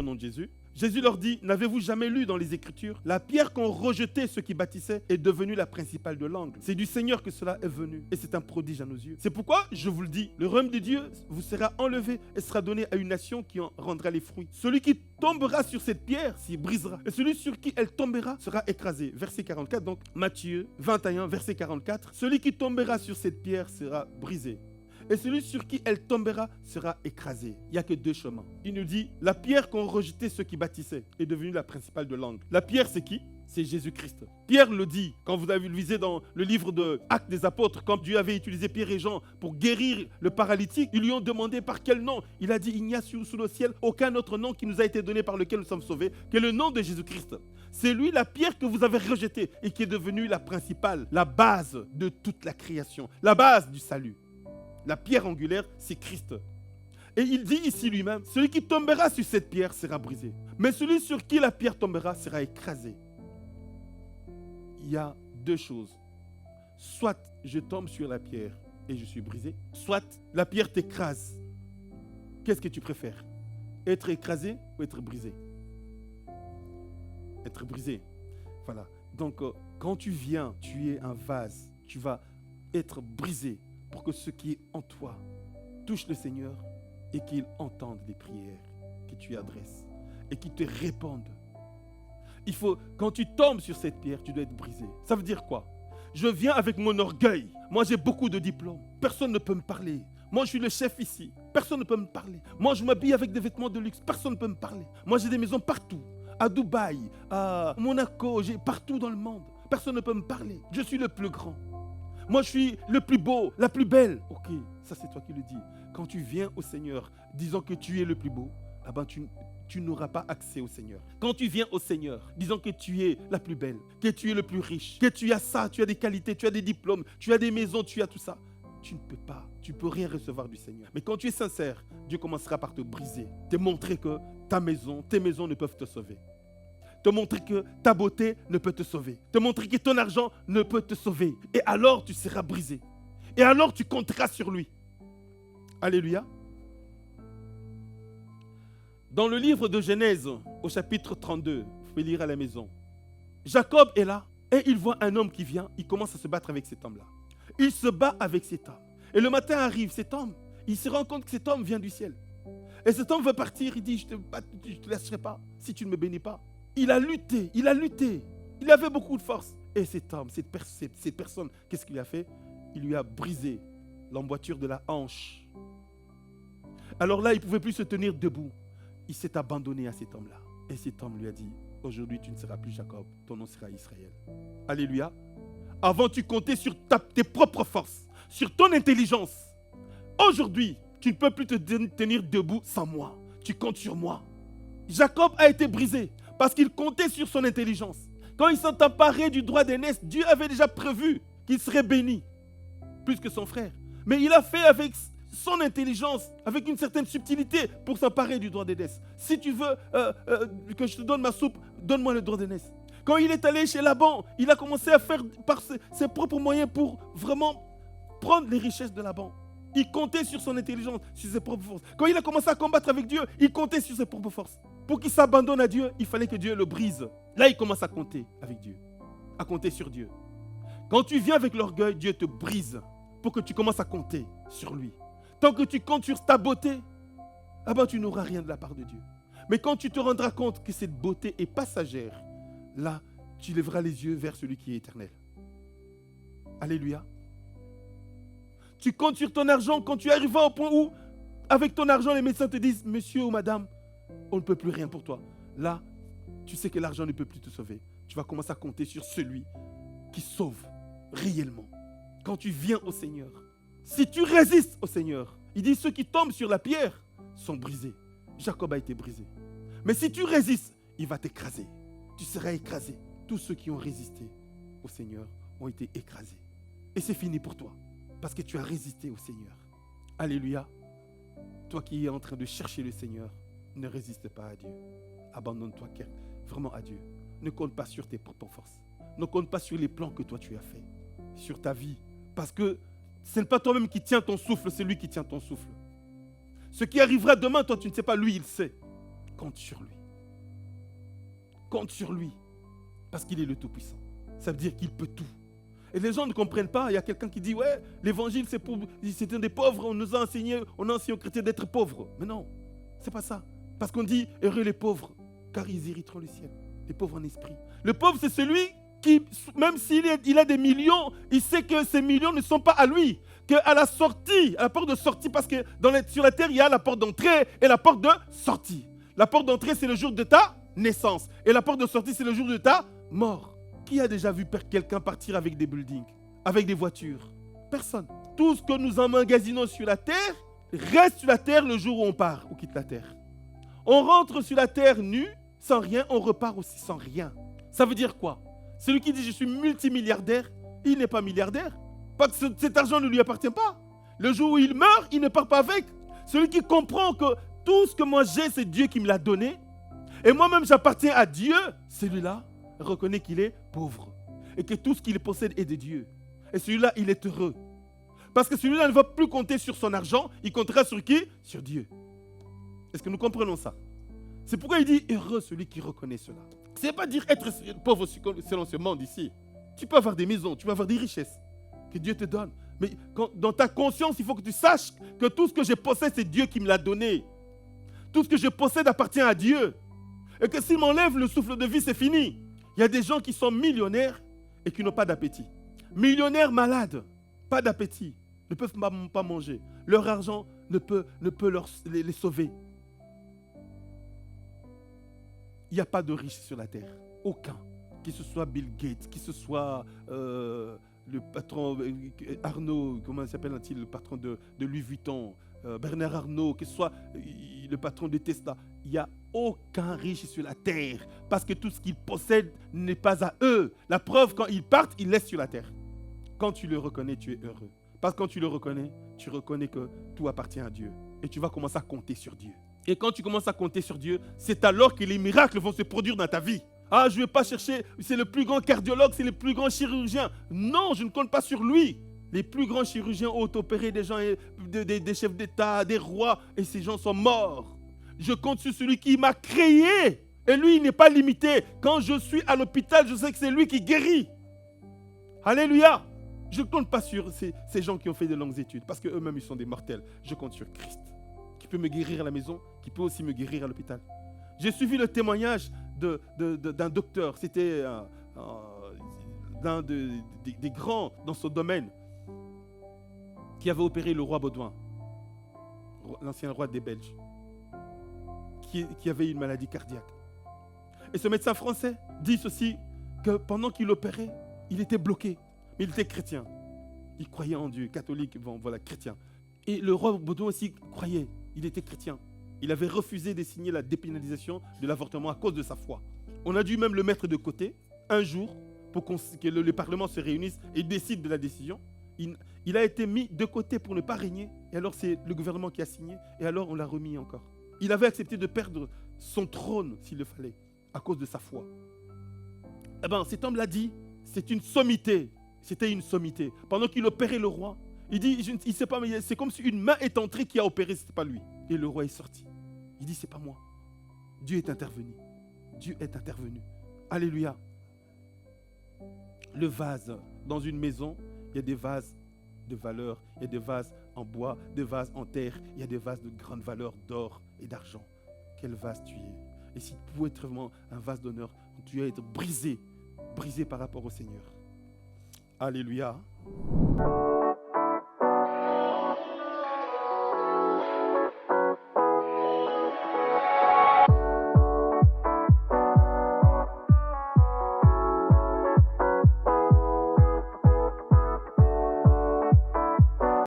nom de Jésus. Jésus leur dit, n'avez-vous jamais lu dans les Écritures, la pierre qu'ont rejetée ceux qui bâtissaient est devenue la principale de l'angle. C'est du Seigneur que cela est venu et c'est un prodige à nos yeux. C'est pourquoi, je vous le dis, le royaume de Dieu vous sera enlevé et sera donné à une nation qui en rendra les fruits. Celui qui tombera sur cette pierre s'y brisera et celui sur qui elle tombera sera écrasé. Verset 44, donc Matthieu 21, verset 44. Celui qui tombera sur cette pierre sera brisé. Et celui sur qui elle tombera sera écrasé. Il n'y a que deux chemins. Il nous dit, la pierre qu'ont rejeté ceux qui bâtissaient est devenue la principale de l'angle. La pierre, c'est qui? C'est Jésus-Christ. Pierre le dit, quand vous avez lisé dans le livre de Actes des Apôtres, quand Dieu avait utilisé Pierre et Jean pour guérir le paralytique, ils lui ont demandé par quel nom. Il a dit, il n'y a sous le ciel aucun autre nom qui nous a été donné par lequel nous sommes sauvés que le nom de Jésus-Christ. C'est lui la pierre que vous avez rejetée et qui est devenue la principale, la base de toute la création, la base du salut. La pierre angulaire, c'est Christ. Et il dit ici lui-même, celui qui tombera sur cette pierre sera brisé. Mais celui sur qui la pierre tombera sera écrasé. Il y a deux choses. Soit je tombe sur la pierre et je suis brisé, soit la pierre t'écrase. Qu'est-ce que tu préfères? Être écrasé ou être brisé? Être brisé. Voilà. Donc, quand tu viens, tu es un vase. Tu vas être brisé pour que ce qui est en toi touche le Seigneur et qu'il entende les prières que tu adresses et qu'il te réponde. Il faut, quand tu tombes sur cette pierre, tu dois être brisé. Ça veut dire quoi? Je viens avec mon orgueil. Moi, j'ai beaucoup de diplômes. Personne ne peut me parler. Moi, je suis le chef ici. Personne ne peut me parler. Moi, je m'habille avec des vêtements de luxe. Personne ne peut me parler. Moi, j'ai des maisons partout. À Dubaï, à Monaco, j'ai partout dans le monde. Personne ne peut me parler. Je suis le plus grand. Moi, je suis le plus beau, la plus belle. Ok, ça c'est toi qui le dis. Quand tu viens au Seigneur, disant que tu es le plus beau, ah ben tu n'auras pas accès au Seigneur. Quand tu viens au Seigneur, disant que tu es la plus belle, que tu es le plus riche, que tu as ça, tu as des qualités, tu as des diplômes, tu as des maisons, tu as tout ça, tu ne peux pas, tu ne peux rien recevoir du Seigneur. Mais quand tu es sincère, Dieu commencera par te briser, te montrer que ta maison, tes maisons ne peuvent te sauver. Te montrer que ta beauté ne peut te sauver. Te montrer que ton argent ne peut te sauver. Et alors tu seras brisé. Et alors tu compteras sur lui. Alléluia. Dans le livre de Genèse, au chapitre 32, vous pouvez lire à la maison. Jacob est là et il voit un homme qui vient. Il commence à se battre avec cet homme-là. Il se bat avec cet homme. Et le matin arrive cet homme. Il se rend compte que cet homme vient du ciel. Et cet homme veut partir. Il dit, je ne te laisserai pas si tu ne me bénis pas. Il a lutté, il a lutté. Il avait beaucoup de force. Et cet homme, cette personne, qu'est-ce qu'il a fait? Il lui a brisé l'emboîture de la hanche. Alors là, il ne pouvait plus se tenir debout. Il s'est abandonné à cet homme-là. Et cet homme lui a dit, aujourd'hui, tu ne seras plus Jacob, ton nom sera Israël. Alléluia. Avant, tu comptais sur tes propres forces, sur ton intelligence. Aujourd'hui, tu ne peux plus te tenir debout sans moi. Tu comptes sur moi. Jacob a été brisé parce qu'il comptait sur son intelligence. Quand il s'est emparé du droit d'aînesse, Dieu avait déjà prévu qu'il serait béni, plus que son frère. Mais il a fait avec son intelligence, avec une certaine subtilité pour s'emparer du droit d'aînesse. Si tu veux que je te donne ma soupe, donne-moi le droit d'aînesse. Quand il est allé chez Laban, il a commencé à faire par ses propres moyens pour vraiment prendre les richesses de Laban. Il comptait sur son intelligence, sur ses propres forces. Quand il a commencé à combattre avec Dieu, il comptait sur ses propres forces. Pour qu'il s'abandonne à Dieu, il fallait que Dieu le brise. Là, il commence à compter avec Dieu, à compter sur Dieu. Quand tu viens avec l'orgueil, Dieu te brise pour que tu commences à compter sur lui. Tant que tu comptes sur ta beauté, ah ben, tu n'auras rien de la part de Dieu. Mais quand tu te rendras compte que cette beauté est passagère, là, tu lèveras les yeux vers celui qui est éternel. Alléluia. Tu comptes sur ton argent quand tu arriveras au point où, avec ton argent, les médecins te disent, monsieur ou madame, on ne peut plus rien pour toi. Là, tu sais que l'argent ne peut plus te sauver. Tu vas commencer à compter sur celui qui sauve réellement. Quand tu viens au Seigneur, si tu résistes au Seigneur, il dit ceux qui tombent sur la pierre sont brisés. Jacob a été brisé. Mais si tu résistes, il va t'écraser. Tu seras écrasé. Tous ceux qui ont résisté au Seigneur ont été écrasés. Et c'est fini pour toi. Parce que tu as résisté au Seigneur. Alléluia. Toi qui es en train de chercher le Seigneur, ne résiste pas à Dieu. Abandonne-toi vraiment à Dieu. Ne compte pas sur tes propres forces. Ne compte pas sur les plans que toi tu as faits. Sur ta vie. Parce que ce n'est pas toi-même qui tiens ton souffle, c'est lui qui tient ton souffle. Ce qui arrivera demain, toi tu ne sais pas, lui il sait. Compte sur lui. compte sur lui. Parce qu'il est le Tout-Puissant. Ça veut dire qu'il peut tout. Et les gens ne comprennent pas. Il y a quelqu'un qui dit, ouais, l'évangile, c'est des pauvres. On nous a enseigné aux chrétiens d'être pauvres. Mais non, c'est pas ça. Parce qu'on dit, heureux les pauvres, car ils hériteront le ciel. Les pauvres en esprit. Le pauvre, c'est celui qui, même s'il a des millions, il sait que ces millions ne sont pas à lui. Qu'à la sortie, à la porte de sortie, parce que sur la terre, il y a la porte d'entrée et la porte de sortie. La porte d'entrée, c'est le jour de ta naissance. Et la porte de sortie, c'est le jour de ta mort. Qui a déjà vu quelqu'un partir avec des buildings, avec des voitures? Personne. Tout ce que nous emmagasinons sur la terre reste sur la terre le jour où on part ou quitte la terre. On rentre sur la terre nu, sans rien, on repart aussi sans rien. Ça veut dire quoi? Celui qui dit je suis multimilliardaire, il n'est pas milliardaire. Parce que cet argent ne lui appartient pas. Le jour où il meurt, il ne part pas avec. Celui qui comprend que tout ce que moi j'ai, c'est Dieu qui me l'a donné. Et moi-même, j'appartiens à Dieu. Celui-là reconnaît qu'il est pauvre. Et que tout ce qu'il possède est de Dieu. Et celui-là, il est heureux. Parce que celui-là ne va plus compter sur son argent. Il comptera sur qui? Sur Dieu. Est-ce que nous comprenons ça? C'est pourquoi il dit heureux celui qui reconnaît cela. Ce n'est pas dire être pauvre selon ce monde ici. Tu peux avoir des maisons, tu peux avoir des richesses que Dieu te donne. Mais dans ta conscience, il faut que tu saches que tout ce que je possède, c'est Dieu qui me l'a donné. Tout ce que je possède appartient à Dieu. Et que s'il m'enlève le souffle de vie, c'est fini. Il y a des gens qui sont millionnaires et qui n'ont pas d'appétit. Millionnaires malades, pas d'appétit, ne peuvent pas manger. Leur argent ne peut les sauver. Il n'y a pas de riche sur la terre. Aucun. Que ce soit Bill Gates, que ce soit le patron Arnaud, comment s'appelle-t-il, le patron de Louis Vuitton, Bernard Arnault, que ce soit le patron de Tesla. Il n'y a aucun riche sur la terre. Parce que tout ce qu'ils possèdent n'est pas à eux. La preuve, quand ils partent, ils laissent sur la terre. Quand tu le reconnais, tu es heureux. Parce que quand tu le reconnais, tu reconnais que tout appartient à Dieu. Et tu vas commencer à compter sur Dieu. Et quand tu commences à compter sur Dieu, c'est alors que les miracles vont se produire dans ta vie. Ah, je ne vais pas chercher, c'est le plus grand cardiologue, c'est le plus grand chirurgien. Non, je ne compte pas sur lui. Les plus grands chirurgiens ont opéré des gens, des chefs d'État, des rois, et ces gens sont morts. Je compte sur celui qui m'a créé. Et lui, il n'est pas limité. Quand je suis à l'hôpital, je sais que c'est lui qui guérit. Alléluia. Je ne compte pas sur ces gens qui ont fait de longues études, parce qu'eux-mêmes, ils sont des mortels. Je compte sur Christ, qui peut me guérir à la maison, qui peut aussi me guérir à l'hôpital. J'ai suivi le témoignage d'un docteur. C'était l'un des grands dans ce domaine qui avait opéré le roi Baudouin, l'ancien roi des Belges, qui avait une maladie cardiaque. Et ce médecin français dit ceci, que pendant qu'il opérait, il était bloqué. Mais il était chrétien. Il croyait en Dieu, catholique, bon, voilà, chrétien. Et le roi Baudouin aussi croyait, il était chrétien. Il avait refusé de signer la dépénalisation de l'avortement à cause de sa foi. On a dû même le mettre de côté un jour pour que le Parlement se réunisse et décide de la décision. Il a été mis de côté pour ne pas régner. Et alors c'est le gouvernement qui a signé. Et alors on l'a remis encore. Il avait accepté de perdre son trône s'il le fallait à cause de sa foi. Eh bien cet homme l'a dit, c'est une sommité. C'était une sommité. Pendant qu'il opérait le roi, il dit, il ne sait pas, mais c'est comme si une main est entrée qui a opéré, ce n'était pas lui. Et le roi est sorti. Il dit, c'est pas moi. Dieu est intervenu. Dieu est intervenu. Alléluia. Le vase, dans une maison, il y a des vases de valeur, il y a des vases en bois, des vases en terre, il y a des vases de grande valeur d'or et d'argent. Quel vase tu es? Et si tu pouvais être vraiment un vase d'honneur, tu dois être brisé par rapport au Seigneur. Alléluia.